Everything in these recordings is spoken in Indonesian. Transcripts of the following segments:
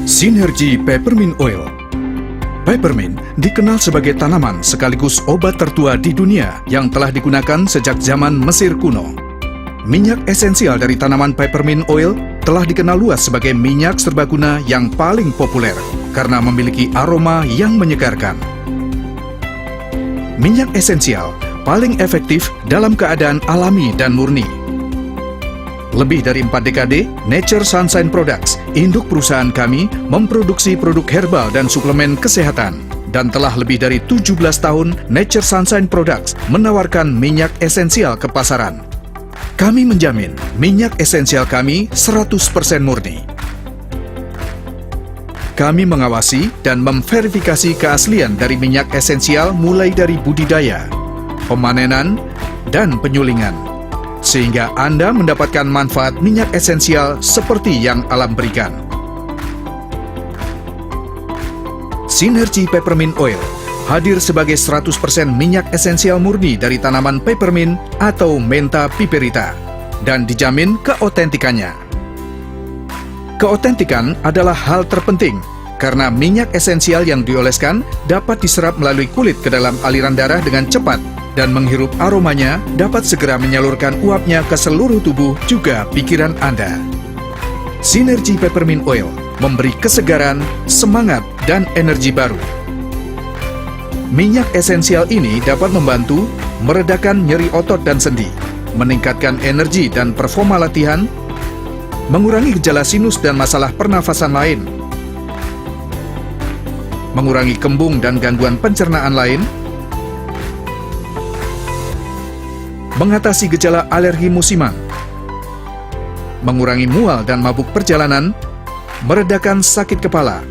Sinergi Peppermint Oil. Peppermint dikenal sebagai tanaman sekaligus obat tertua di dunia yang telah digunakan sejak zaman Mesir kuno. Minyak esensial dari tanaman peppermint oil telah dikenal luas sebagai minyak serbaguna yang paling populer karena memiliki aroma yang menyegarkan. Minyak esensial paling efektif dalam keadaan alami dan murni. Lebih dari 4 dekade, Nature Sunshine Products, induk perusahaan kami, memproduksi produk herbal dan suplemen kesehatan. Dan telah lebih dari 17 tahun, Nature Sunshine Products menawarkan minyak esensial ke pasaran. Kami menjamin minyak esensial kami 100% murni. Kami mengawasi dan memverifikasi keaslian dari minyak esensial mulai dari budidaya, pemanenan, dan penyulingan. Sehingga Anda mendapatkan manfaat minyak esensial seperti yang alam berikan. Sinergi Peppermint Oil hadir sebagai 100% minyak esensial murni dari tanaman peppermint atau Mentha piperita dan dijamin keotentikannya. Keotentikan adalah hal terpenting karena minyak esensial yang dioleskan dapat diserap melalui kulit ke dalam aliran darah dengan cepat dan menghirup aromanya dapat segera menyalurkan uapnya ke seluruh tubuh juga pikiran Anda. Sinergi Peppermint Oil memberi kesegaran, semangat, dan energi baru. Minyak esensial ini dapat membantu meredakan nyeri otot dan sendi, meningkatkan energi dan performa latihan, mengurangi gejala sinus dan masalah pernafasan lain, mengurangi kembung dan gangguan pencernaan lain, mengatasi gejala alergi musiman, mengurangi mual dan mabuk perjalanan, meredakan sakit kepala,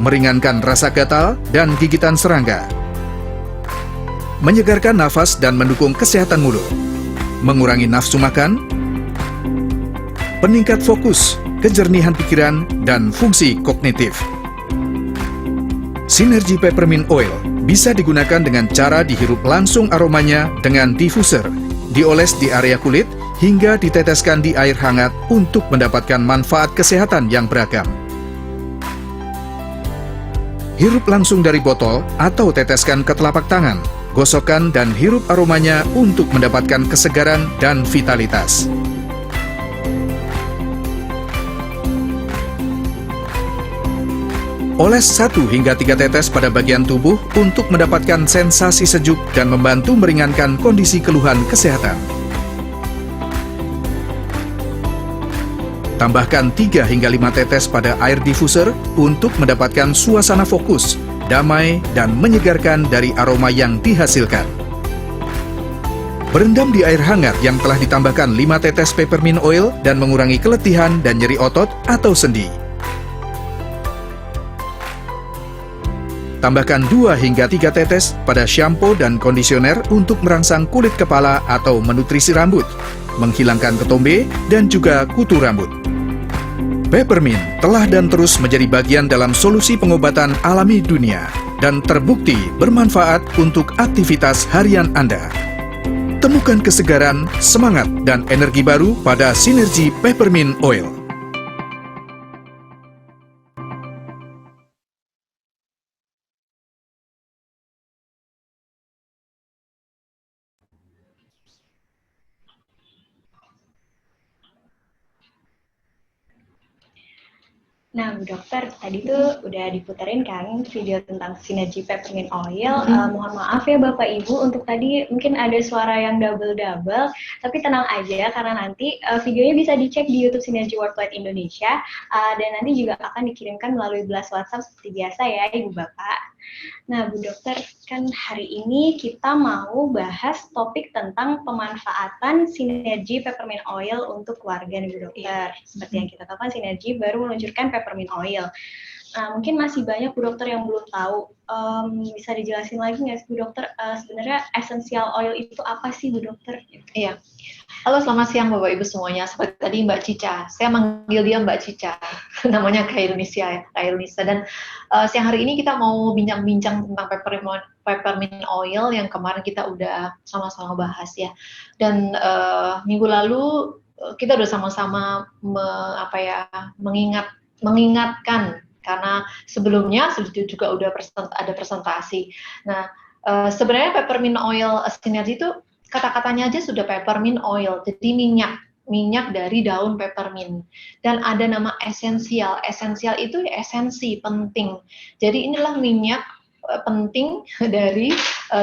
meringankan rasa gatal dan gigitan serangga, menyegarkan nafas dan mendukung kesehatan mulut, mengurangi nafsu makan, peningkat fokus, kejernihan pikiran, dan fungsi kognitif. Sinergi Peppermint Oil bisa digunakan dengan cara dihirup langsung aromanya dengan diffuser, dioles di area kulit, hingga diteteskan di air hangat untuk mendapatkan manfaat kesehatan yang beragam. Hirup langsung dari botol atau teteskan ke telapak tangan, gosokkan dan hirup aromanya untuk mendapatkan kesegaran dan vitalitas. Oles 1 hingga 3 tetes pada bagian tubuh untuk mendapatkan sensasi sejuk dan membantu meringankan kondisi keluhan kesehatan. Tambahkan 3 hingga 5 tetes pada air diffuser untuk mendapatkan suasana fokus, damai, dan menyegarkan dari aroma yang dihasilkan. Berendam di air hangat yang telah ditambahkan 5 tetes peppermint oil dan mengurangi keletihan dan nyeri otot atau sendi. Tambahkan 2 hingga 3 tetes pada shampoo dan kondisioner untuk merangsang kulit kepala atau menutrisi rambut, menghilangkan ketombe, dan juga kutu rambut. Peppermint telah dan terus menjadi bagian dalam solusi pengobatan alami dunia dan terbukti bermanfaat untuk aktivitas harian Anda. Temukan kesegaran, semangat, dan energi baru pada Sinergi Peppermint Oil. Nah, Bu Dokter, tadi tuh udah diputerin kan video tentang Sinergi Peppermint Oil. Mohon maaf ya Bapak Ibu, untuk tadi mungkin ada suara yang double-double, tapi tenang aja karena nanti videonya bisa dicek di YouTube Sinergi Worldwide Indonesia, dan nanti juga akan dikirimkan melalui blast WhatsApp seperti biasa ya Ibu Bapak. Nah, Bu Dokter, kan hari ini kita mau bahas topik tentang pemanfaatan Sinergi Peppermint Oil untuk keluarga nih Bu Dokter. Seperti yang kita tahu kan Sinergi baru meluncurkan Peppermint Oil. Nah, mungkin masih banyak Bu Dokter yang belum tahu. Bisa dijelasin lagi nggak sih Bu Dokter, sebenarnya essential oil itu apa sih Bu Dokter? Iya. Halo, selamat siang Bapak Ibu semuanya. Seperti tadi Mbak Cica, saya manggil dia Mbak Cica. Namanya Khairunisa ya, Khairunisa. Dan siang hari ini kita mau bincang-bincang tentang peppermint oil yang kemarin kita udah sama-sama bahas ya. Dan minggu lalu kita udah sama-sama mengingatkan karena sebelumnya juga udah ada presentasi. Nah, sebenarnya peppermint oil sinergi itu kata-katanya aja sudah peppermint oil, jadi minyak dari daun peppermint. Dan ada nama esensial. Esensial itu esensi, penting. Jadi inilah minyak penting dari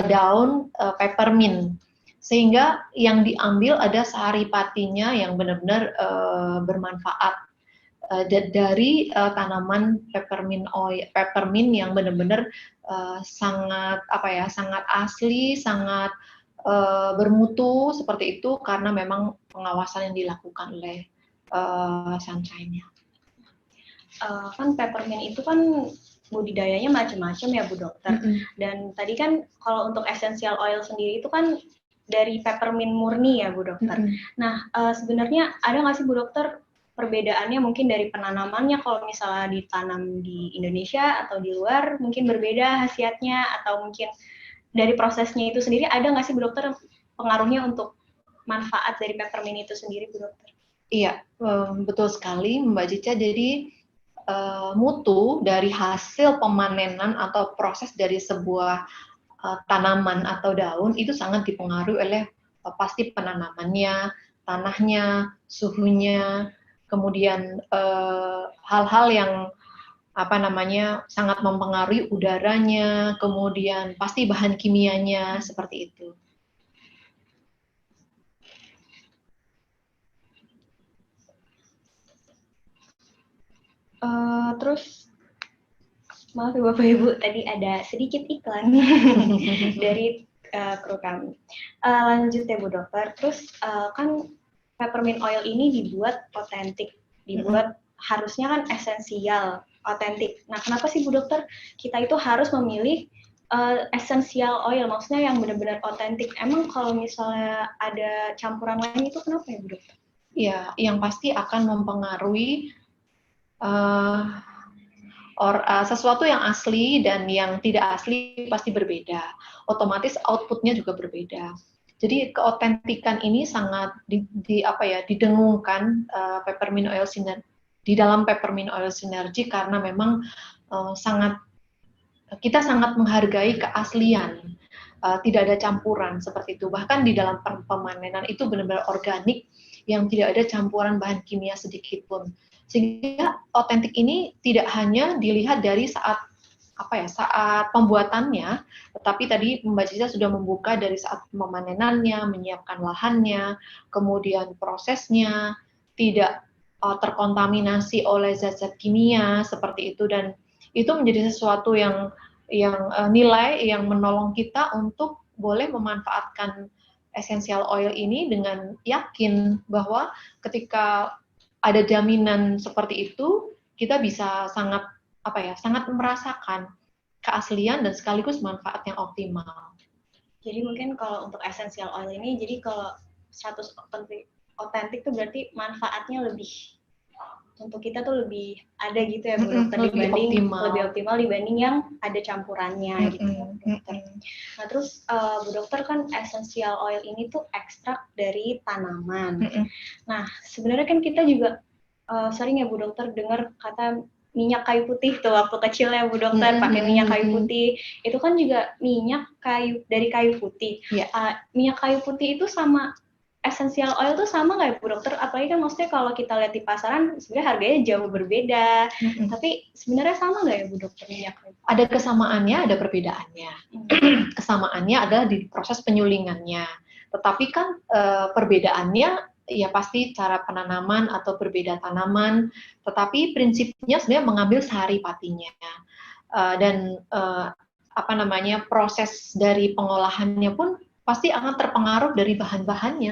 daun peppermint. Sehingga yang diambil ada saripatinya yang benar-benar bermanfaat dari tanaman peppermint yang benar-benar sangat sangat asli, sangat bermutu seperti itu karena memang pengawasan yang dilakukan oleh Sunshine-nya. Kan peppermint itu kan budidayanya macam-macam ya Bu Dokter. Dan tadi kan kalau untuk essential oil sendiri itu kan dari peppermint murni ya Bu Dokter. Nah sebenarnya ada nggak sih Bu Dokter perbedaannya mungkin dari penanamannya kalau misalnya ditanam di Indonesia atau di luar mungkin berbeda khasiatnya atau mungkin dari prosesnya itu sendiri ada nggak sih Bu Dokter pengaruhnya untuk manfaat dari peppermint itu sendiri Bu Dokter? Iya, betul sekali Mbak Cica. Jadi mutu dari hasil pemanenan atau proses dari sebuah tanaman atau daun itu sangat dipengaruhi oleh pasti penanamannya, tanahnya, suhunya, kemudian hal-hal yang sangat mempengaruhi udaranya, kemudian pasti bahan kimianya seperti itu. Terus maaf ya Bapak Ibu, tadi ada sedikit iklan dari kru kami. Lanjut ya Bu Dokter, terus kan peppermint oil ini dibuat otentik, dibuat harusnya kan esensial, otentik. Nah kenapa sih Bu Dokter kita itu harus memilih essential oil, maksudnya yang benar-benar otentik? Emang kalau misalnya ada campuran lain itu kenapa ya Bu Dokter? Ya, yang pasti akan mempengaruhi sesuatu yang asli dan yang tidak asli pasti berbeda. Otomatis outputnya juga berbeda. Jadi keotentikan ini sangat didengungkan peppermint oil sinergi di dalam peppermint oil sinergi karena memang kita sangat menghargai keaslian. Tidak ada campuran seperti itu. Bahkan di dalam pemanenan itu benar-benar organik yang tidak ada campuran bahan kimia sedikit pun. Sehingga otentik ini tidak hanya dilihat dari saat pembuatannya, tetapi tadi Mbak Cica sudah membuka dari saat pemanenannya, menyiapkan lahannya, kemudian prosesnya tidak terkontaminasi oleh zat-zat kimia seperti itu, dan itu menjadi sesuatu yang nilai yang menolong kita untuk boleh memanfaatkan essential oil ini dengan yakin bahwa ketika ada jaminan seperti itu, kita bisa sangat merasakan keaslian dan sekaligus manfaat yang optimal. Jadi mungkin kalau untuk essential oil ini, jadi kalau 100% otentik itu berarti manfaatnya lebih untuk kita tuh lebih ada gitu ya Bu Dokter, lebih optimal dibanding yang ada campurannya gitu. Nah terus Bu Dokter kan essential oil ini tuh ekstrak dari tanaman. Nah sebenarnya kan kita juga sering ya Bu Dokter dengar kata minyak kayu putih tuh waktu kecil ya Bu Dokter pakai minyak kayu putih. Itu kan juga minyak dari kayu putih. Minyak kayu putih itu sama essential oil tuh sama nggak ya Bu Dokter? Apalagi kan maksudnya kalau kita lihat di pasaran sebenarnya harganya jauh berbeda. Tapi sebenarnya sama nggak ya Bu Dokter minyak kayu? Ada kesamaannya, ada perbedaannya. Kesamaannya adalah di proses penyulingannya. Tetapi kan perbedaannya ya pasti cara penanaman atau berbeda tanaman. Tetapi prinsipnya sebenarnya mengambil saripatinya. Dan proses dari pengolahannya pun pasti akan terpengaruh dari bahan-bahannya,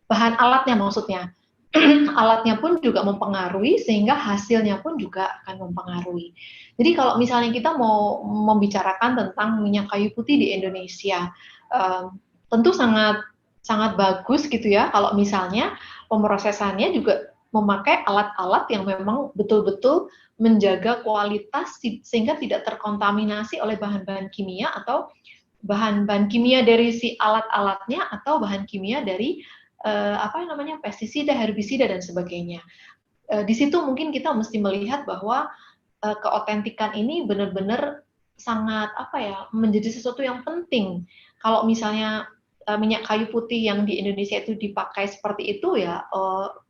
bahan alatnya maksudnya. Alatnya pun juga mempengaruhi sehingga hasilnya pun juga akan mempengaruhi. Jadi kalau misalnya kita mau membicarakan tentang minyak kayu putih di Indonesia, tentu sangat bagus gitu ya kalau misalnya pemrosesannya juga memakai alat-alat yang memang betul-betul menjaga kualitas sehingga tidak terkontaminasi oleh bahan-bahan kimia atau bahan-bahan kimia dari si alat-alatnya atau bahan kimia dari pestisida, herbisida dan sebagainya. Di situ mungkin kita mesti melihat bahwa keotentikan ini benar-benar sangat menjadi sesuatu yang penting. Kalau misalnya minyak kayu putih yang di Indonesia itu dipakai seperti itu ya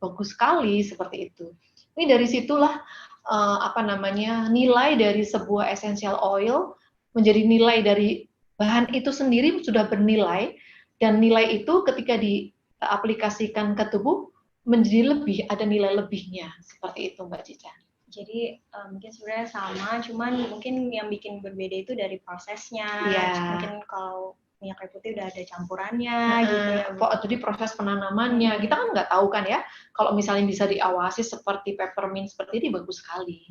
bagus sekali seperti itu. Ini dari situlah nilai dari sebuah essential oil menjadi nilai dari bahan itu sendiri sudah bernilai, dan nilai itu ketika diaplikasikan ke tubuh menjadi lebih, ada nilai lebihnya seperti itu Mbak Cica. Jadi mungkin sebenarnya sama, cuman mungkin yang bikin berbeda itu dari prosesnya. Mungkin kalau minyak kayu putih udah ada campurannya gitu ya. Jadi proses penanamannya kita kan nggak tahu kan ya. Kalau misalnya bisa diawasi seperti peppermint seperti ini bagus sekali.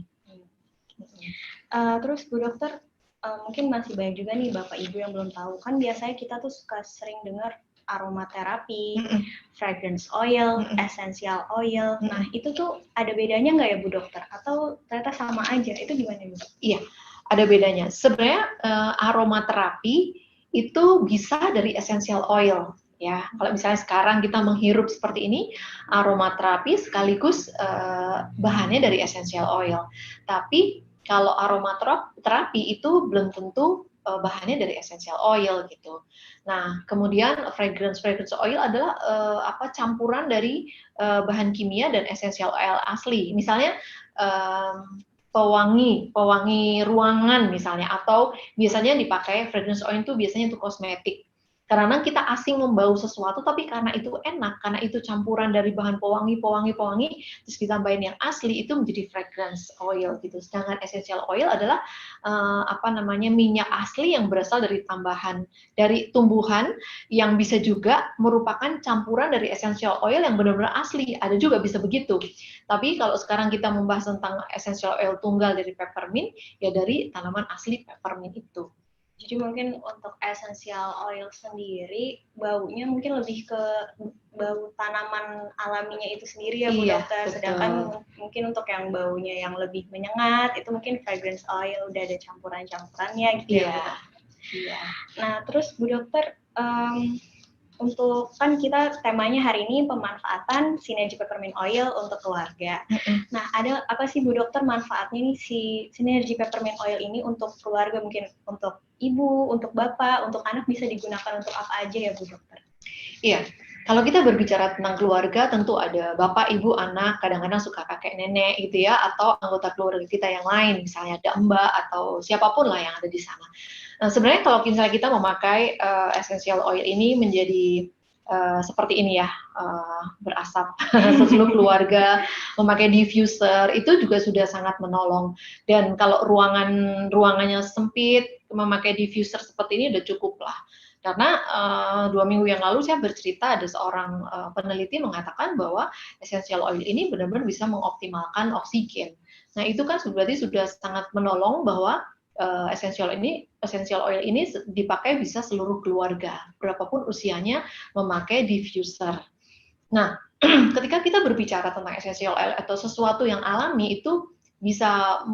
Terus Bu Dokter, mungkin masih banyak juga nih Bapak Ibu yang belum tahu, kan biasanya kita tuh suka sering dengar aromaterapi, fragrance oil, essential oil. Nah, itu tuh ada bedanya nggak ya Bu Dokter? Atau ternyata sama aja? Itu gimana Bu? Iya, ada bedanya. Sebenarnya aromaterapi itu bisa dari essential oil. Ya, kalau misalnya sekarang kita menghirup seperti ini, aromaterapi sekaligus bahannya dari essential oil. Tapi kalau aromaterapi itu belum tentu bahannya dari essential oil gitu. Nah, kemudian fragrance oil adalah campuran dari bahan kimia dan essential oil asli. Misalnya pewangi ruangan misalnya, atau biasanya dipakai fragrance oil itu biasanya untuk kosmetik. Karena kita asing membau sesuatu, tapi karena itu enak, karena itu campuran dari bahan pewangi, terus ditambahin yang asli, itu menjadi fragrance oil gitu. Sedangkan essential oil adalah minyak asli yang berasal dari tambahan dari tumbuhan yang bisa juga merupakan campuran dari essential oil yang benar-benar asli. Ada juga bisa begitu. Tapi kalau sekarang kita membahas tentang essential oil tunggal dari peppermint, ya dari tanaman asli peppermint itu. Jadi mungkin untuk essential oil sendiri baunya mungkin lebih ke bau tanaman alaminya itu sendiri ya Bu Dokter. Sedangkan mungkin untuk yang baunya yang lebih menyengat itu mungkin fragrance oil udah ada campurannya gitu ya. Iya. Nah terus Bu Dokter, untuk kan kita temanya hari ini pemanfaatan sinergi peppermint oil untuk keluarga. Nah, ada apa sih Bu Dokter manfaatnya nih si sinergi peppermint oil ini untuk keluarga, mungkin untuk ibu, untuk bapak, untuk anak, bisa digunakan untuk apa aja ya Bu Dokter? Iya. Kalau kita berbicara tentang keluarga, tentu ada bapak, ibu, anak, kadang-kadang suka kakek, nenek gitu ya, atau anggota keluarga kita yang lain, misalnya ada mbak atau siapapun lah yang ada di sana. Nah, sebenarnya kalau misalnya kita memakai essential oil ini menjadi seperti ini ya, berasap seluruh keluarga, memakai diffuser, itu juga sudah sangat menolong. Dan kalau ruangannya sempit, memakai diffuser seperti ini udah cukup lah. Karena 2 minggu yang lalu saya bercerita ada seorang peneliti mengatakan bahwa essential oil ini benar-benar bisa mengoptimalkan oksigen. Nah itu kan berarti sudah sangat menolong bahwa essential oil ini dipakai bisa seluruh keluarga, berapapun usianya memakai diffuser. Nah ketika kita berbicara tentang essential oil atau sesuatu yang alami itu bisa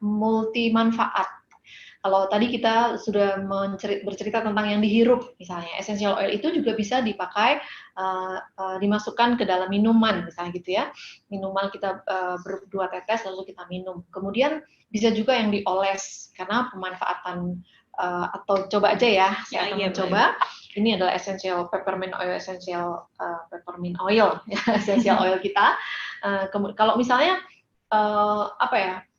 multi manfaat. Kalau tadi kita sudah bercerita tentang yang dihirup, misalnya essential oil itu juga bisa dipakai, dimasukkan ke dalam minuman, misalnya gitu ya. Minuman kita berdua tetes lalu kita minum. Kemudian bisa juga yang dioles, karena pemanfaatan atau coba aja ya, saya akan mencoba. Ini adalah essential peppermint oil, essential oil kita. Kalau misalnya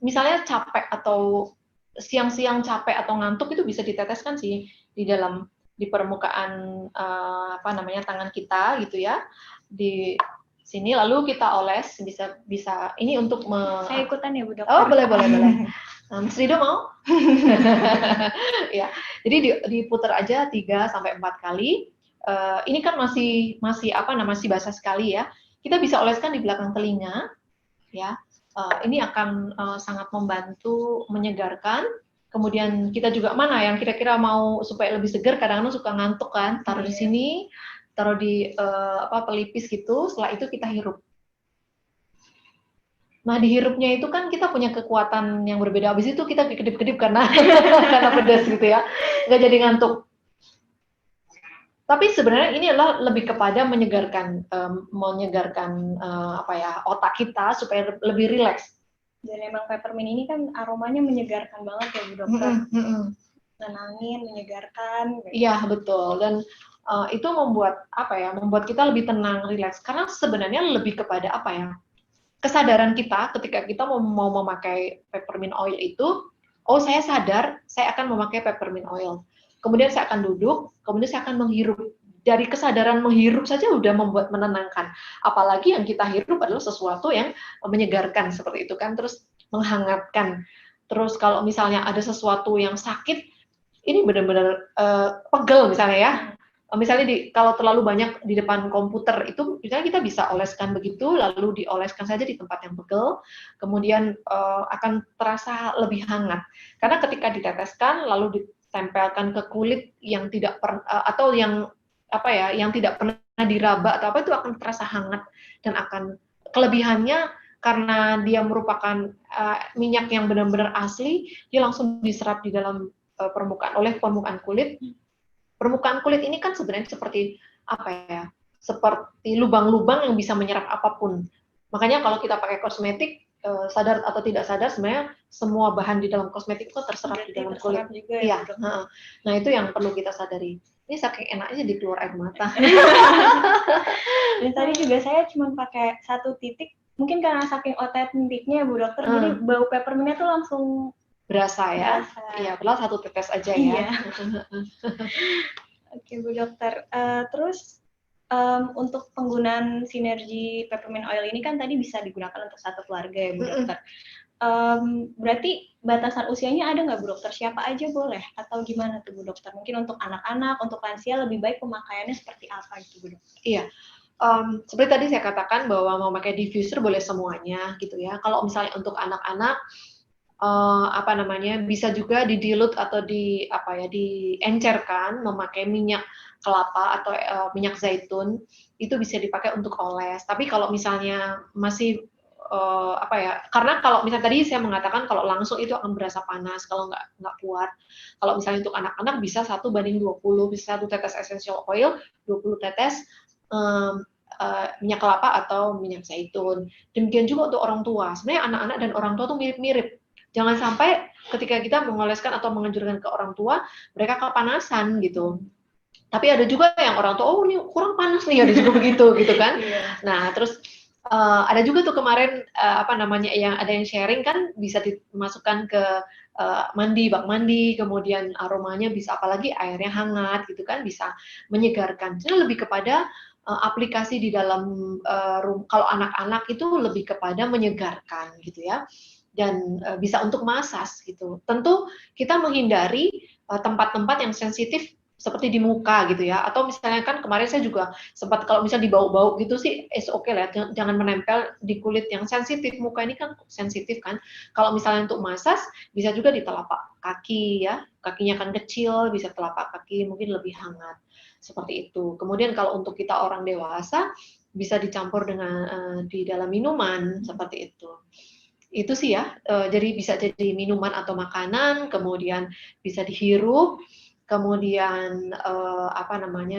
misalnya capek atau siang-siang capek atau ngantuk, itu bisa diteteskan sih di permukaan tangan kita gitu ya, di sini, lalu kita oles, bisa ini untuk saya ikutan ya Bu Dokter. Oh boleh Mas Rido mau? Ya, jadi diputar aja 3-4 kali. Ini kan masih basah sekali ya, kita bisa oleskan di belakang telinga ya. Ini akan sangat membantu menyegarkan. Kemudian kita juga mana yang kira-kira mau supaya lebih segar, kadang-kadang suka ngantuk kan, taruh di sini, taruh di pelipis gitu, setelah itu kita hirup. Nah dihirupnya itu kan kita punya kekuatan yang berbeda, habis itu kita kedip-kedip karena pedas gitu ya, nggak jadi ngantuk. Tapi sebenarnya ini adalah lebih kepada menyegarkan otak kita supaya lebih rileks. Dan emang peppermint ini kan aromanya menyegarkan banget ya Bu Dokter. Nenangin, menyegarkan. Iya, betul. Dan itu membuat apa ya? Membuat kita lebih tenang, rileks. Karena sebenarnya lebih kepada apa ya? Kesadaran kita ketika kita mau memakai peppermint oil itu, oh saya sadar saya akan memakai peppermint oil. Kemudian saya akan duduk, kemudian saya akan menghirup. Dari kesadaran menghirup saja udah membuat menenangkan. Apalagi yang kita hirup adalah sesuatu yang menyegarkan seperti itu kan, terus menghangatkan. Terus kalau misalnya ada sesuatu yang sakit, ini benar-benar pegel misalnya ya. Misalnya kalau terlalu banyak di depan komputer itu, misalnya kita bisa oleskan begitu, lalu dioleskan saja di tempat yang pegel, kemudian akan terasa lebih hangat. Karena ketika diteteskan lalu ditempelkan ke kulit yang tidak atau yang apa ya, yang tidak pernah diraba atau apa, itu akan terasa hangat dan akan kelebihannya karena dia merupakan minyak yang benar-benar asli, dia langsung diserap di dalam permukaan kulit. Permukaan kulit ini kan sebenarnya seperti apa ya? Seperti lubang-lubang yang bisa menyerap apapun. Makanya kalau kita pakai kosmetik, sadar atau tidak sadar sebenarnya semua bahan di dalam kosmetik itu terserap di dalam kulit. Juga, iya. Nah, itu yang perlu kita sadari. Ini saking enaknya di keluar air mata. Dan tadi juga saya cuma pakai 1 titik, mungkin karena saking otentiknya Bu Dokter, jadi bau peppermintnya tuh langsung berasa ya. Iya, padahal 1 tetes aja ya. Oke Bu Dokter, terus untuk penggunaan sinergi peppermint oil ini kan tadi bisa digunakan untuk satu keluarga ya Bu Dokter. Berarti batasan usianya ada nggak Bu Dokter? Siapa aja boleh? Atau gimana tuh Bu Dokter? Mungkin untuk anak-anak, untuk lansia lebih baik pemakaiannya seperti apa gitu Bu Dokter? Iya. Seperti tadi saya katakan bahwa memakai diffuser boleh semuanya gitu ya. Kalau misalnya untuk anak-anak bisa juga didilut atau diencerkan memakai minyak kelapa atau minyak zaitun, itu bisa dipakai untuk oles. Tapi kalau misalnya masih karena kalau misalnya tadi saya mengatakan kalau langsung itu akan berasa panas kalau nggak kuat. Kalau misalnya untuk anak-anak bisa 1:20, bisa 1 tetes essential oil, 20 tetes minyak kelapa atau minyak zaitun. Demikian juga untuk orang tua. Sebenarnya anak-anak dan orang tua tuh mirip-mirip. Jangan sampai ketika kita mengoleskan atau menganjurkan ke orang tua, mereka kepanasan gitu. Tapi ada juga yang orang tua, oh ini kurang panas nih, ada juga begitu gitu kan. Nah, terus ada juga tuh kemarin yang ada yang sharing kan bisa dimasukkan ke bak mandi, kemudian aromanya bisa, apalagi airnya hangat gitu kan, bisa menyegarkan. Jadi lebih kepada aplikasi di dalam kalau anak-anak itu lebih kepada menyegarkan gitu ya. Dan bisa untuk masas gitu. Tentu kita menghindari tempat-tempat yang sensitif seperti di muka gitu ya, atau misalnya kan kemarin saya juga sempat kalau misalnya dibau-bau gitu sih oke lah, jangan menempel di kulit yang sensitif. Muka ini kan sensitif kan. Kalau misalnya untuk masas bisa juga di telapak kaki ya, kakinya kan kecil, bisa telapak kaki mungkin lebih hangat seperti itu. Kemudian kalau untuk kita orang dewasa bisa dicampur dengan di dalam minuman seperti itu. Itu sih ya, jadi bisa jadi minuman atau makanan, kemudian bisa dihirup, kemudian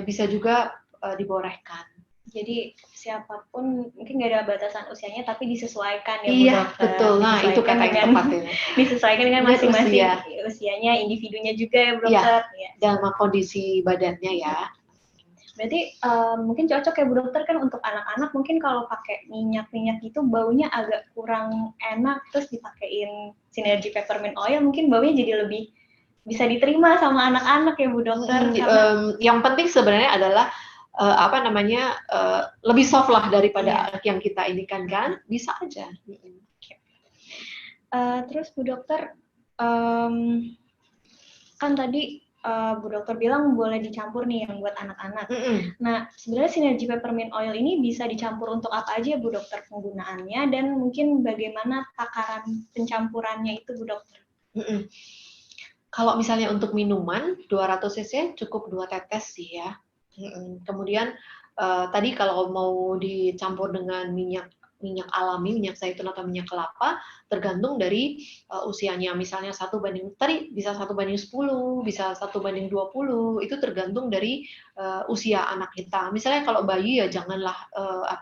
bisa juga diborehkan. Jadi siapapun mungkin nggak ada batasan usianya, tapi disesuaikan ya Bu Iya, Dokter. betul. Nah, itu kata yang tepat ya. Disesuaikan dengan masing-masing usianya, individunya juga ya Bu Dokter. Iya, dalam kondisi badannya ya. Berarti mungkin cocok ya Bu Dokter kan untuk anak-anak, mungkin kalau pakai minyak-minyak itu baunya agak kurang enak, terus dipakein sinergi peppermint oil mungkin baunya jadi lebih bisa diterima sama anak-anak ya Bu Dokter. Yang penting sebenarnya adalah lebih soft lah daripada yang kita ini kan bisa aja. Terus Bu Dokter kan tadi Bu Dokter bilang boleh dicampur nih yang buat anak-anak. Nah, sebenarnya sinergi peppermint oil ini bisa dicampur untuk apa aja Bu Dokter penggunaannya, dan mungkin bagaimana takaran pencampurannya itu Bu Dokter? Kalau misalnya untuk minuman 200 cc cukup 2 tetes sih ya. Kemudian tadi kalau mau dicampur dengan minyak minyak alami, minyak zaitun atau minyak kelapa, tergantung dari usianya. Misalnya 1:10, bisa 1:10, bisa 1:20, itu tergantung dari usia anak kita. Misalnya kalau bayi ya janganlah 1:10,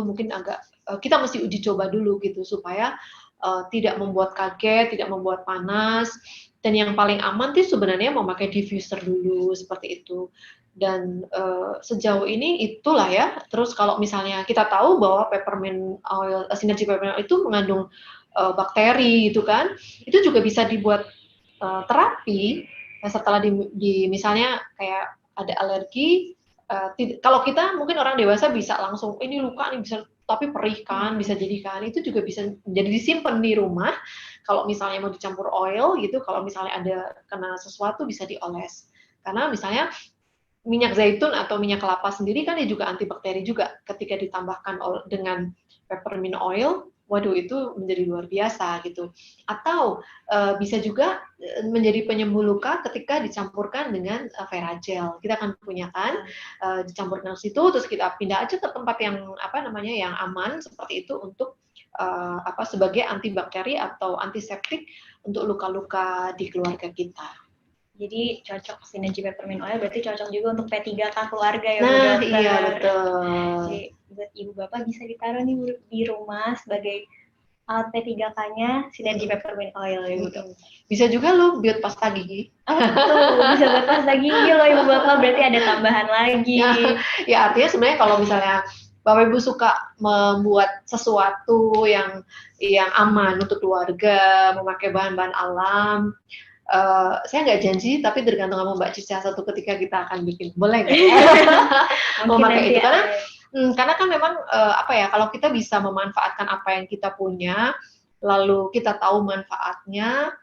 mungkin agak kita mesti uji coba dulu gitu supaya tidak membuat kaget, tidak membuat panas. Dan yang paling aman sih sebenarnya memakai diffuser dulu seperti itu. Dan sejauh ini itulah ya. Terus kalau misalnya kita tahu bahwa peppermint oil, Synergy peppermint oil itu mengandung bakteri gitu kan, itu juga bisa dibuat terapi. Setelah misalnya kayak ada alergi, kalau kita mungkin orang dewasa bisa langsung ini luka nih bisa, tapi perih kan, bisa jadi kan, itu juga bisa jadi disimpan di rumah. Kalau misalnya mau dicampur oil gitu, kalau misalnya ada kena sesuatu bisa dioles. Karena misalnya minyak zaitun atau minyak kelapa sendiri kan dia juga antibakteri juga. Ketika ditambahkan dengan peppermint oil, waduh itu menjadi luar biasa gitu. Atau bisa juga menjadi penyembuh luka ketika dicampurkan dengan Veragel. Kita akan punya kan, dicampurkan ke situ, terus kita pindah aja ke tempat yang yang aman seperti itu untuk sebagai antibakteri atau antiseptik untuk luka-luka di keluarga kita. Jadi cocok Synergy peppermint oil berarti cocok juga untuk P3K keluarga ya Bu Nah, Dokter. iya betul. Jadi buat ibu bapak bisa ditaruh nih di rumah sebagai alat P3K-nya Synergy peppermint oil ya Bu Dokter. Bisa juga lo buat pasta gigi. Oh betul, bisa buat pasta gigi loh ibu bapak, berarti ada tambahan lagi. Ya artinya sebenarnya kalau misalnya Bapak Ibu suka membuat sesuatu yang aman untuk keluarga, memakai bahan-bahan alam, saya nggak janji, tapi tergantung sama Mbak Cica satu ketika kita akan bikin. Boleh nggak ya? Memakai itu karena kan memang kalau kita bisa memanfaatkan apa yang kita punya, lalu kita tahu manfaatnya,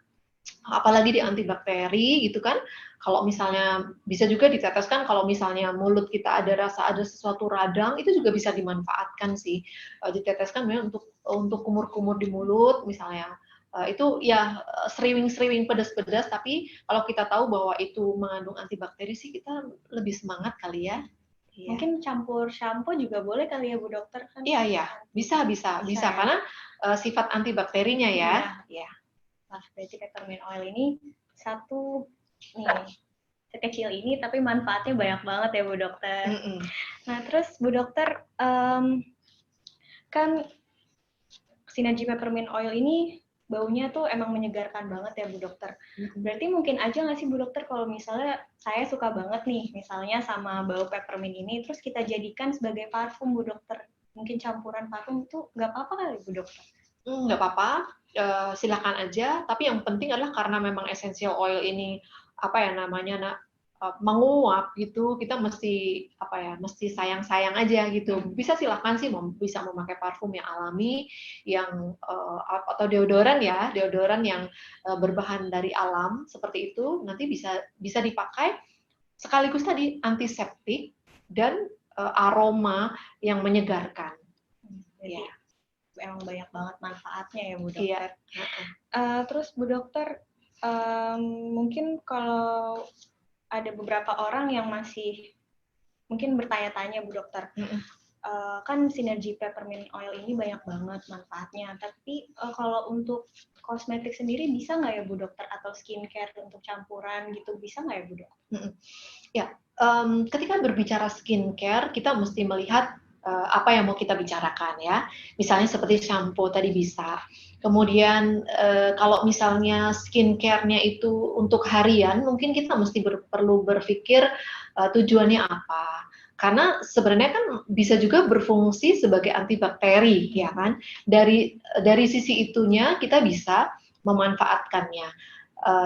apalagi di antibakteri gitu kan. Kalau misalnya bisa juga diteteskan, kalau misalnya mulut kita ada sesuatu radang, itu juga bisa dimanfaatkan sih. Diteteskan memang untuk kumur-kumur di mulut misalnya. Itu ya sriwing-sriwing pedas-pedas, tapi kalau kita tahu bahwa itu mengandung antibakteri sih kita lebih semangat kali ya. Mungkin campur shampoo juga boleh kali ya Bu Dokter kan? Iya, bisa ya? Karena sifat antibakterinya ya. Iya. Nah, berarti peppermint oil ini satu nih sekecil ini tapi manfaatnya banyak banget ya Bu Dokter. Nah terus Bu Dokter kan Synergy peppermint oil ini baunya tuh emang menyegarkan banget ya Bu Dokter. Berarti mungkin aja nggak sih Bu Dokter kalau misalnya saya suka banget nih misalnya sama bau peppermint ini, terus kita jadikan sebagai parfum Bu Dokter. Mungkin campuran parfum itu nggak apa-apa kali Bu Dokter? Nggak apa-apa, silakan aja. Tapi yang penting adalah karena memang essential oil ini menguap gitu, kita mesti sayang-sayang aja gitu. Bisa silakan sih bisa memakai parfum yang alami, yang atau deodoran yang berbahan dari alam seperti itu. Nanti bisa dipakai sekaligus tadi antiseptik dan aroma yang menyegarkan. Ya. Emang banyak banget manfaatnya ya Bu Dokter. Iya. Terus Bu Dokter, mungkin kalau ada beberapa orang yang masih mungkin bertanya-tanya Bu Dokter, kan Synergy peppermint oil ini banyak banget manfaatnya, tapi kalau untuk kosmetik sendiri bisa nggak ya Bu Dokter, atau skincare untuk campuran gitu bisa nggak ya Bu Dokter? Ya, ketika berbicara skincare kita mesti melihat apa yang mau kita bicarakan ya. Misalnya seperti shampoo tadi bisa. Kemudian kalau misalnya skincare-nya itu untuk harian, mungkin kita mesti perlu berpikir tujuannya apa. Karena sebenarnya kan bisa juga berfungsi sebagai antibakteri, ya kan? Dari sisi itunya kita bisa memanfaatkannya.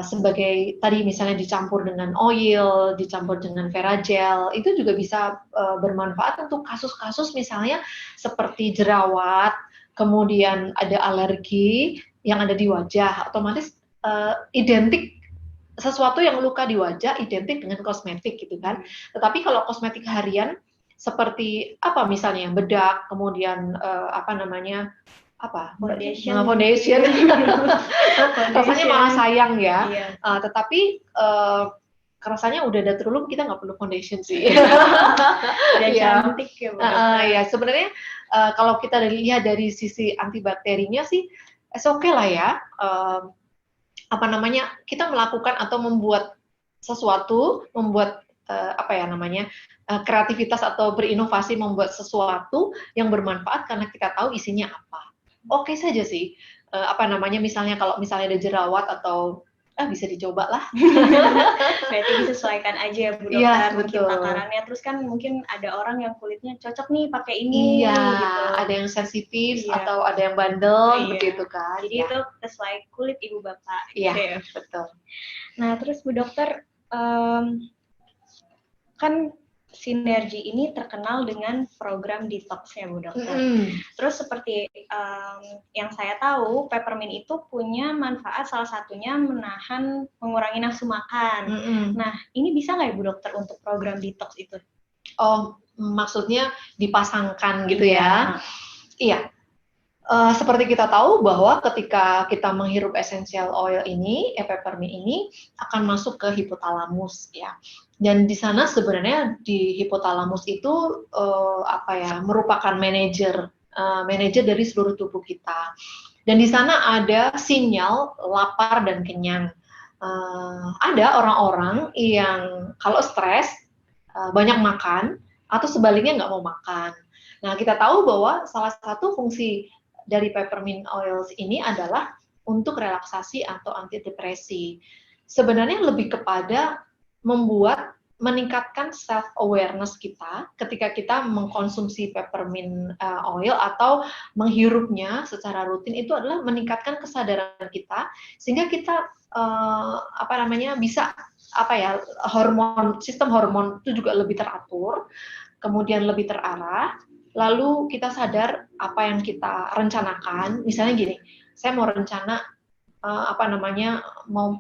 Sebagai tadi misalnya dicampur dengan oil, dicampur dengan Veragel, itu juga bisa bermanfaat untuk kasus-kasus misalnya seperti jerawat, kemudian ada alergi yang ada di wajah, otomatis identik sesuatu yang luka di wajah identik dengan kosmetik gitu kan. Tetapi kalau kosmetik harian seperti misalnya bedak, kemudian foundation. Rasanya malah sayang ya. Tetapi rasanya udah ada terulum, kita nggak perlu foundation sih. Udah Iya. cantik ya Bu Dokter. Ya sebenarnya kalau kita lihat dari sisi antibakterinya sih, oke lah ya. Apa namanya, kita melakukan atau membuat sesuatu, membuat kreativitas atau berinovasi membuat sesuatu yang bermanfaat karena kita tahu isinya apa. Oke saja sih. Misalnya kalau misalnya ada jerawat atau bisa dicoba lah. Berarti disesuaikan aja ya Bu Dokter, Iya, mungkin betul. takarannya. Terus kan mungkin ada orang yang kulitnya cocok nih pakai ini Iya, gitu. ada yang sensitif Iya. atau ada yang bandel, Iya. begitu kan. Jadi Ya. itu sesuai kulit ibu bapak. Iya, gitu ya. betul. Nah terus Bu Dokter, kan Sinergi ini terkenal dengan program detox-nya Bu Dokter. Terus seperti yang saya tahu, peppermint itu punya manfaat salah satunya mengurangi nafsu makan. Nah, ini bisa nggak ya Bu Dokter untuk program detox itu? Oh, maksudnya dipasangkan gitu ya? Iya. Seperti kita tahu bahwa ketika kita menghirup essential oil ini, peppermint ini akan masuk ke hipotalamus ya. Dan di sana sebenarnya di hipotalamus itu merupakan manajer dari seluruh tubuh kita. Dan di sana ada sinyal lapar dan kenyang. Ada orang-orang yang kalau stres banyak makan atau sebaliknya nggak mau makan. Nah, kita tahu bahwa salah satu fungsi dari peppermint oils ini adalah untuk relaksasi atau antidepresi. Sebenarnya lebih kepada meningkatkan self awareness kita ketika kita mengkonsumsi peppermint oil atau menghirupnya secara rutin, itu adalah meningkatkan kesadaran kita sehingga kita bisa sistem hormon itu juga lebih teratur, kemudian lebih terarah. Lalu kita sadar apa yang kita rencanakan. Misalnya gini, saya mau rencana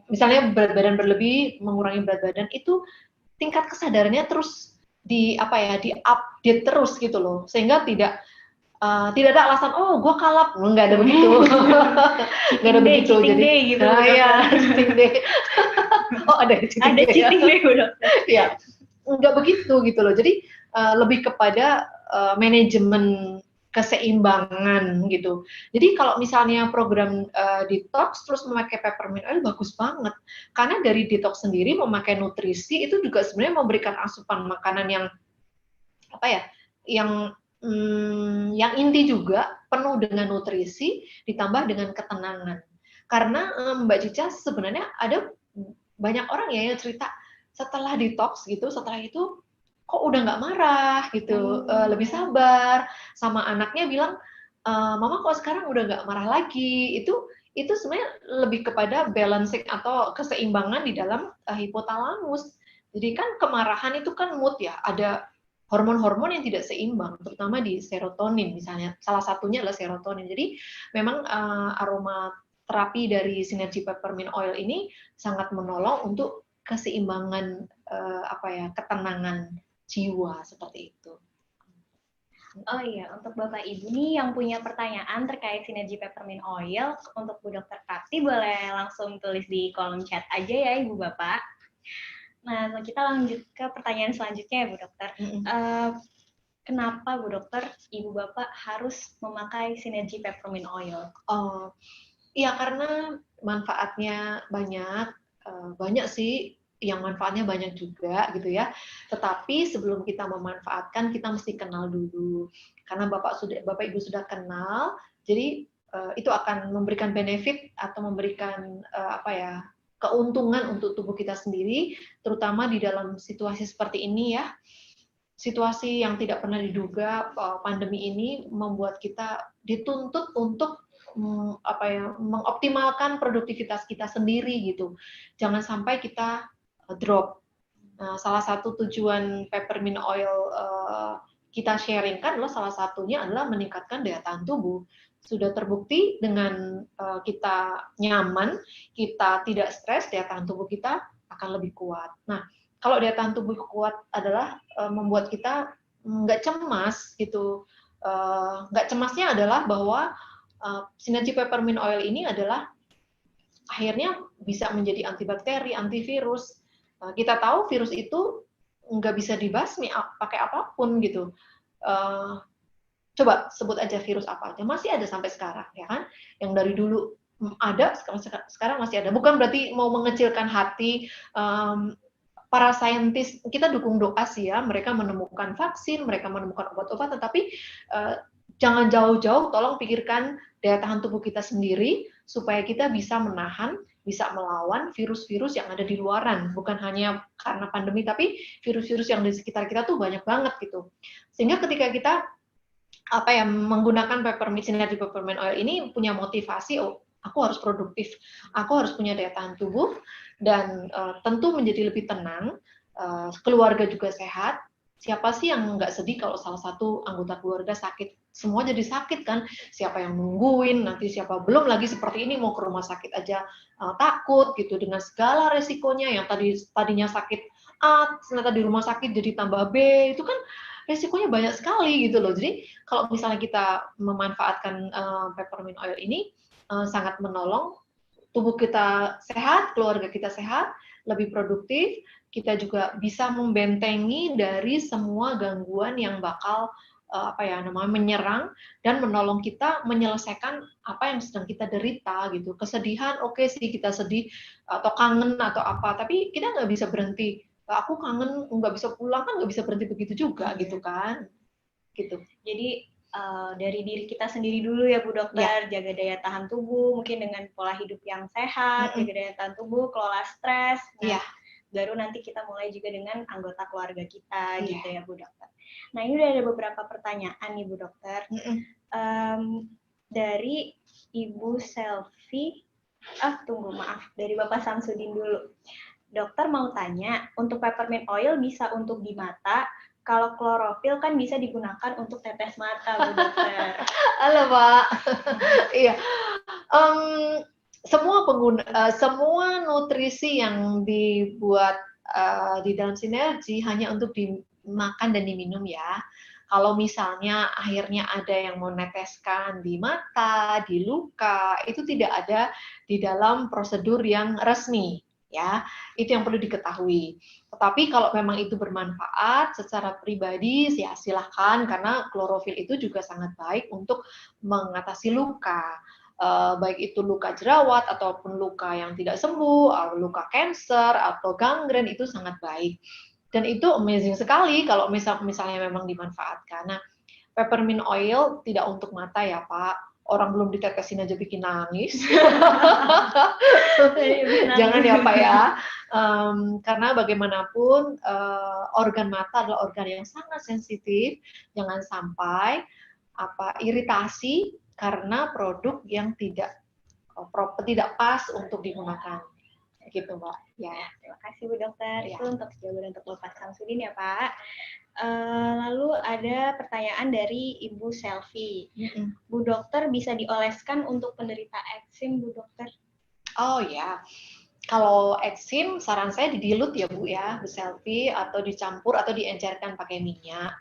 misalnya berat badan berlebih, mengurangi berat badan, itu tingkat kesadarannya terus di-update terus gitu loh, sehingga tidak ada alasan gue kalap, nggak ada begitu. Nggak ada begitu. Jadi gitu. Cheating day. Ada cheating day udah. Ya, nggak begitu gitu loh. Jadi lebih kepada manajemen keseimbangan gitu. Jadi kalau misalnya program detox terus memakai peppermint oil bagus banget, karena dari detox sendiri memakai nutrisi itu juga sebenarnya memberikan asupan makanan yang inti juga, penuh dengan nutrisi ditambah dengan ketenangan. Karena Mbak Cica sebenarnya ada banyak orang yang cerita setelah detox gitu, setelah itu kok udah nggak marah gitu, lebih sabar, sama anaknya bilang, mama kok sekarang udah nggak marah lagi. Itu sebenarnya lebih kepada balancing atau keseimbangan di dalam hipotalamus. Jadi kan kemarahan itu kan mood ya, ada hormon-hormon yang tidak seimbang, terutama di serotonin misalnya. Salah satunya adalah serotonin. Jadi memang aroma terapi dari Sinergi Peppermint Oil ini sangat menolong untuk keseimbangan ketenangan jiwa seperti itu. Oh iya, untuk Bapak Ibu nih yang punya pertanyaan terkait Sinergi Peppermint Oil, untuk Bu Dokter Karti boleh langsung tulis di kolom chat aja ya Ibu Bapak. Nah, kita lanjut ke pertanyaan selanjutnya ya Bu Dokter. Kenapa Bu Dokter, Ibu Bapak harus memakai Sinergi Peppermint Oil? Iya, karena manfaatnya banyak sih. Yang manfaatnya banyak juga gitu ya. Tetapi sebelum kita memanfaatkan, kita mesti kenal dulu. Karena Bapak Ibu sudah kenal, jadi itu akan memberikan benefit atau memberikan keuntungan untuk tubuh kita sendiri, terutama di dalam situasi seperti ini ya. Situasi yang tidak pernah diduga, pandemi ini membuat kita dituntut untuk mengoptimalkan produktivitas kita sendiri gitu. Jangan sampai kita drop. Nah, salah satu tujuan peppermint oil kita sharingkan adalah salah satunya adalah meningkatkan daya tahan tubuh. Sudah terbukti dengan kita nyaman, kita tidak stres, daya tahan tubuh kita akan lebih kuat. Nah, kalau daya tahan tubuh kuat adalah membuat kita nggak cemas gitu. Nggak cemasnya adalah bahwa Sinergi Peppermint Oil ini adalah akhirnya bisa menjadi antibakteri, antivirus, Kita tahu virus itu nggak bisa dibasmi pakai apapun gitu. Coba sebut aja virus apa aja, masih ada sampai sekarang, ya kan? Yang dari dulu ada, sekarang masih ada. Bukan berarti mau mengecilkan hati para saintis, kita dukung doa sih ya, mereka menemukan vaksin, mereka menemukan obat-obatan, tapi jangan jauh-jauh, tolong pikirkan daya tahan tubuh kita sendiri, supaya kita bisa menahan, bisa melawan virus-virus yang ada di luaran, bukan hanya karena pandemi, tapi virus-virus yang di sekitar kita tuh banyak banget gitu. Sehingga ketika kita menggunakan sinergi peppermint oil ini punya motivasi, oh aku harus produktif, aku harus punya daya tahan tubuh, dan tentu menjadi lebih tenang, keluarga juga sehat. Siapa sih yang nggak sedih kalau salah satu anggota keluarga sakit? Semua jadi sakit kan? Siapa yang nungguin, nanti siapa belum lagi seperti ini mau ke rumah sakit aja takut gitu, dengan segala resikonya, yang tadinya sakit A, ternyata di rumah sakit jadi tambah B, itu kan resikonya banyak sekali gitu loh. Jadi kalau misalnya kita memanfaatkan peppermint oil ini sangat menolong tubuh kita sehat, keluarga kita sehat, lebih produktif, kita juga bisa membentengi dari semua gangguan yang bakal menyerang, dan menolong kita menyelesaikan apa yang sedang kita derita gitu. Kesedihan, oke sih kita sedih atau kangen atau apa, tapi kita nggak bisa berhenti. Aku kangen, nggak bisa pulang, kan nggak bisa berhenti begitu juga gitu kan. Gitu. Jadi dari diri kita sendiri dulu ya Bu Dokter, jaga daya tahan tubuh, mungkin dengan pola hidup yang sehat, jaga daya tahan tubuh, kelola stres. Nah, baru nanti kita mulai juga dengan anggota keluarga kita gitu ya Bu Dokter. Nah, ini udah ada beberapa pertanyaan nih Bu Dokter. Dari Ibu Selfie, dari Bapak Samsudin dulu. Dokter mau tanya, untuk peppermint oil bisa untuk di mata, kalau klorofil kan bisa digunakan untuk tetes mata, Bu Dokter. Halo Pak. Iya. Semua nutrisi yang dibuat di dalam sinergi hanya untuk dimakan dan diminum ya. Kalau misalnya akhirnya ada yang mau neteskan di mata, di luka, itu tidak ada di dalam prosedur yang resmi. Ya, itu yang perlu diketahui. Tetapi kalau memang itu bermanfaat secara pribadi, ya silahkan, karena klorofil itu juga sangat baik untuk mengatasi luka. Baik itu luka jerawat ataupun luka yang tidak sembuh, atau luka kanker atau gangren, itu sangat baik. Dan itu amazing sekali kalau misalnya memang dimanfaatkan. Nah, peppermint oil tidak untuk mata ya Pak. Orang belum ditetesin aja bikin nangis. Jangan ya Pak ya. Karena bagaimanapun organ mata adalah organ yang sangat sensitif. Jangan sampai iritasi karena produk yang tidak pas untuk digunakan. Gitu Mbak. Ya. Terima kasih Bu Dokter. Itu untuk jawaban untuk Bapak Samsudin ya Pak. Lalu ada pertanyaan dari Ibu Selfie. Bu Dokter, bisa dioleskan untuk penderita eksim, Bu Dokter? Oh ya, kalau eksim saran saya didilut ya Bu ya, Bu Selfie, atau dicampur atau diencerkan pakai minyak.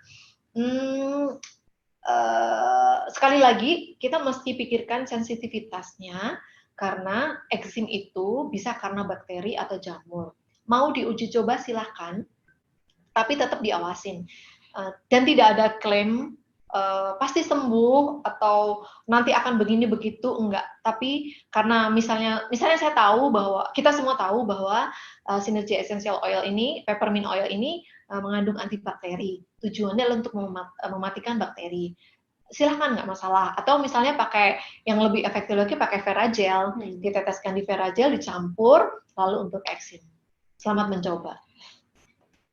Sekali lagi kita mesti pikirkan sensitivitasnya, karena eksim itu bisa karena bakteri atau jamur. Mau diuji coba silahkan, tapi tetap diawasin. Dan tidak ada klaim pasti sembuh atau nanti akan begini begitu, enggak. Tapi karena misalnya saya tahu bahwa kita semua tahu bahwa Synergy Essential Oil ini, peppermint oil ini mengandung antibakteri. Tujuannya adalah untuk mematikan bakteri. Silahkan, nggak masalah. Atau misalnya pakai yang lebih efektif lagi, pakai Veragel, diteteskan di Veragel, dicampur, lalu untuk eksim. Selamat mencoba.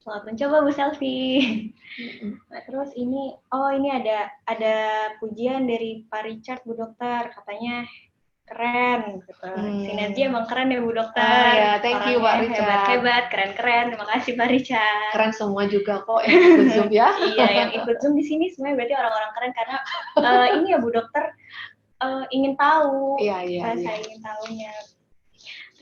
Selamat mencoba Bu Selfie. Nah, terus ini ada pujian dari Pak Richard Bu Dokter, katanya keren gitu. Sinergi emang keren ya Bu Dokter. Thank you Pak Richard. Hebat, keren. Terima kasih Pak Richard. Keren semua juga kok yang ikut Zoom ya. Iya, yang ikut Zoom di sini sebenarnya berarti orang-orang keren, karena ini ya Bu Dokter ingin tahu. Saya ingin tahunya.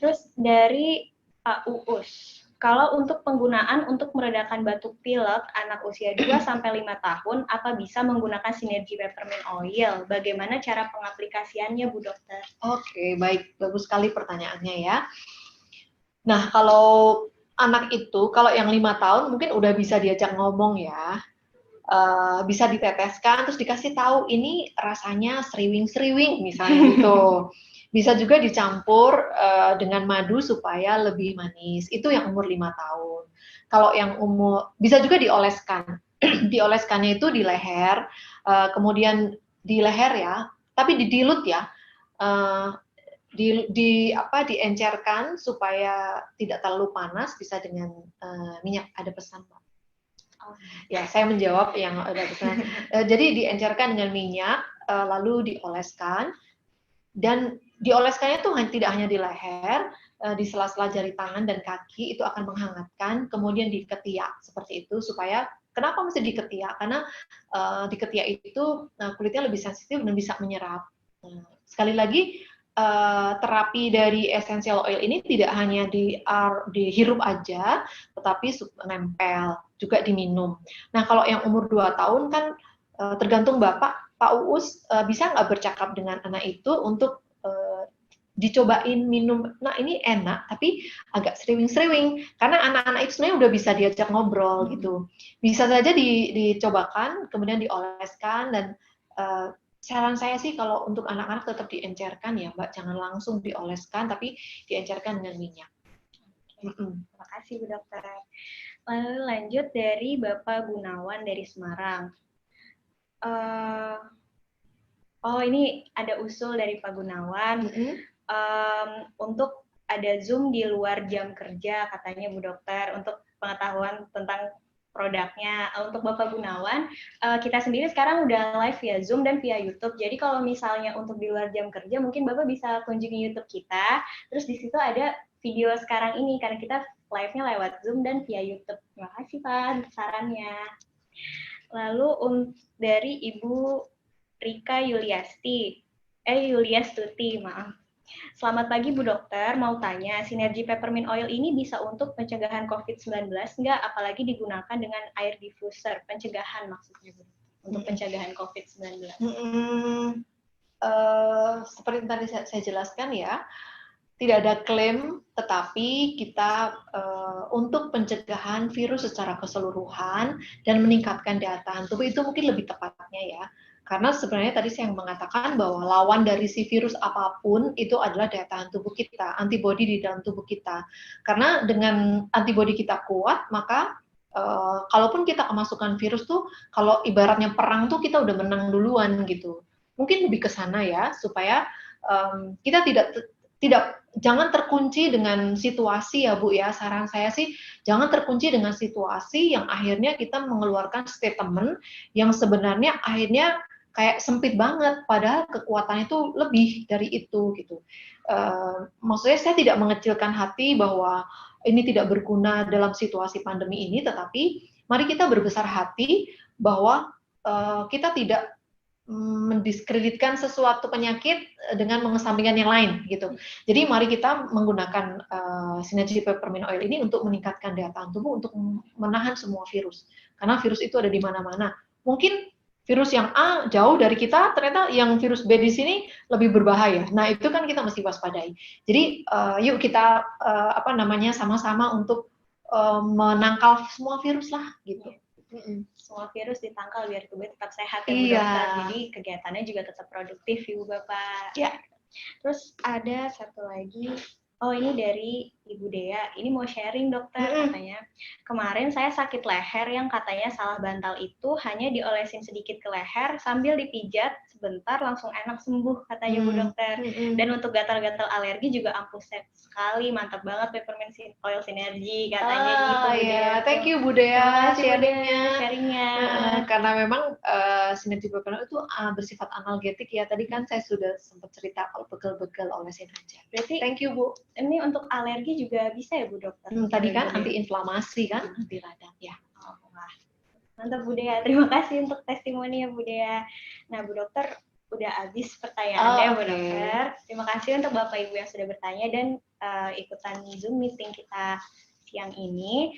Terus dari Pak Uus. Kalau untuk penggunaan untuk meredakan batuk pilek anak usia 2-5 tahun, apa bisa menggunakan sinergi peppermint oil? Bagaimana cara pengaplikasiannya, Bu Dokter? Oke, baik. Bagus sekali pertanyaannya ya. Nah, kalau anak itu kalau yang 5 tahun mungkin udah bisa diajak ngomong ya. Bisa diteteskan terus dikasih tahu ini rasanya sriwing-sriwing misalnya gitu. Bisa juga dicampur dengan madu supaya lebih manis. Itu yang umur 5 tahun. Kalau yang umur bisa juga dioleskan. Dioleskannya itu di leher, kemudian di leher ya, tapi didilut ya. Uh, diencerkan supaya tidak terlalu panas, bisa dengan minyak. Ada pesan Pak? Ya, saya menjawab yang ada pesan. Jadi diencerkan dengan minyak, lalu dioleskan, dan dioleskannya tuh tidak hanya di leher, di sela-sela jari tangan dan kaki, itu akan menghangatkan, kemudian di ketiak seperti itu, supaya kenapa mesti di ketiak? Karena di ketiak itu kulitnya lebih sensitif dan bisa menyerap. Sekali lagi, terapi dari essential oil ini tidak hanya dihirup aja, tetapi nempel, juga diminum. Nah, kalau yang umur 2 tahun kan tergantung Bapak, Pak Uus bisa nggak bercakap dengan anak itu untuk dicobain minum, nah ini enak, tapi agak sriwing-sriwing, karena anak-anak itu sebenarnya udah bisa diajak ngobrol gitu. Bisa saja dicobakan, kemudian dioleskan, dan saran saya sih kalau untuk anak-anak tetap diencerkan ya Mbak, jangan langsung dioleskan, tapi diencerkan dengan minyak. Terima kasih Bu Dokter. Lalu lanjut dari Bapak Gunawan dari Semarang. Oh ini ada usul dari Pak Gunawan untuk ada Zoom di luar jam kerja katanya Bu Dokter untuk pengetahuan tentang produknya. Untuk Bapak Gunawan, kita sendiri sekarang udah live via Zoom dan via YouTube. Jadi kalau misalnya untuk di luar jam kerja, mungkin Bapak bisa kunjungi YouTube kita. Terus di situ ada video sekarang ini, karena kita live-nya lewat Zoom dan via YouTube. Terima kasih Pak untuk sarannya. Lalu dari Ibu Rika Yuliastuti, maaf. Selamat pagi Bu Dokter, mau tanya, sinergi peppermint oil ini bisa untuk pencegahan COVID-19 nggak? Apalagi digunakan dengan air diffuser, pencegahan maksudnya Bu, untuk pencegahan COVID-19. Seperti tadi saya jelaskan ya, tidak ada klaim, tetapi kita untuk pencegahan virus secara keseluruhan dan meningkatkan daya tahan tubuh itu mungkin lebih tepatnya ya. Karena sebenarnya tadi saya mengatakan bahwa lawan dari si virus apapun itu adalah daya tahan tubuh kita, antibodi di dalam tubuh kita. Karena dengan antibodi kita kuat, maka kalaupun kita kemasukan virus tuh, kalau ibaratnya perang tuh kita udah menang duluan gitu. Mungkin lebih ke sana ya, supaya kita jangan terkunci dengan situasi ya Bu ya. Saran saya sih jangan terkunci dengan situasi yang akhirnya kita mengeluarkan statement yang sebenarnya akhirnya kayak sempit banget, padahal kekuatannya itu lebih dari itu gitu. Maksudnya saya tidak mengecilkan hati bahwa ini tidak berguna dalam situasi pandemi ini, tetapi mari kita berbesar hati bahwa kita tidak mendiskreditkan sesuatu penyakit dengan mengesampingkan yang lain gitu. Jadi mari kita menggunakan sinergi peppermint oil ini untuk meningkatkan daya tahan tubuh untuk menahan semua virus. Karena virus itu ada di mana-mana. Mungkin virus yang A jauh dari kita, ternyata yang virus B di sini lebih berbahaya. Nah, itu kan kita mesti waspadai. Jadi yuk kita sama-sama untuk menangkal semua virus lah gitu. Semua virus ditangkal biar tubuh tetap sehat ya Bu Dokter. Jadi kegiatannya juga tetap produktif Ibu Bapak. Ya. Terus ada satu lagi, oh ini dari Ibu Dea, ini mau sharing dokter katanya. Kemarin saya sakit leher yang katanya salah bantal itu hanya diolesin sedikit ke leher sambil dipijat sebentar langsung enak sembuh katanya Bu Dokter. Dan untuk gatal-gatal alergi juga ampuh sekali, mantap banget peppermint oil sinergi katanya gitu. Ya, thank you Bu Dea sharingnya. Karena memang sinergi peppermint itu bersifat analgetik ya. Tadi kan saya sudah sempat cerita kalau begel-begel olesin aja. Berarti thank you Bu. Ini untuk alergi juga bisa ya Bu Dokter? Tadi kan anti-inflamasi kan, anti radang ya. Oh, wah. Mantap Bu Dea, terima kasih untuk testimoni ya Bu Dea. Nah Bu Dokter, udah habis pertanyaannya Bu Dokter. Terima kasih untuk Bapak Ibu yang sudah bertanya dan ikutan Zoom meeting kita siang ini.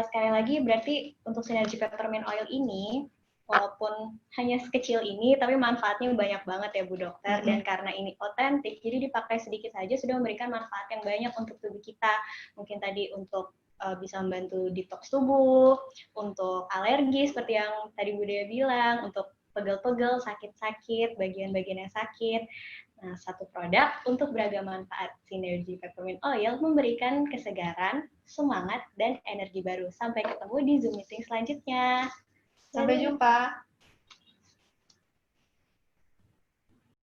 Sekali lagi berarti untuk sinergi peppermint oil ini, walaupun hanya sekecil ini, tapi manfaatnya banyak banget ya Bu Dokter. Dan karena ini otentik, jadi dipakai sedikit saja sudah memberikan manfaat yang banyak untuk tubuh kita. Mungkin tadi untuk bisa membantu detox tubuh, untuk alergi seperti yang tadi Bu Dea bilang, untuk pegel-pegel, sakit-sakit, bagian-bagian yang sakit. Nah, satu produk untuk beragam manfaat. Synergy Peppermint Oil memberikan kesegaran, semangat, dan energi baru. Sampai ketemu di Zoom meeting selanjutnya. Sampai jumpa.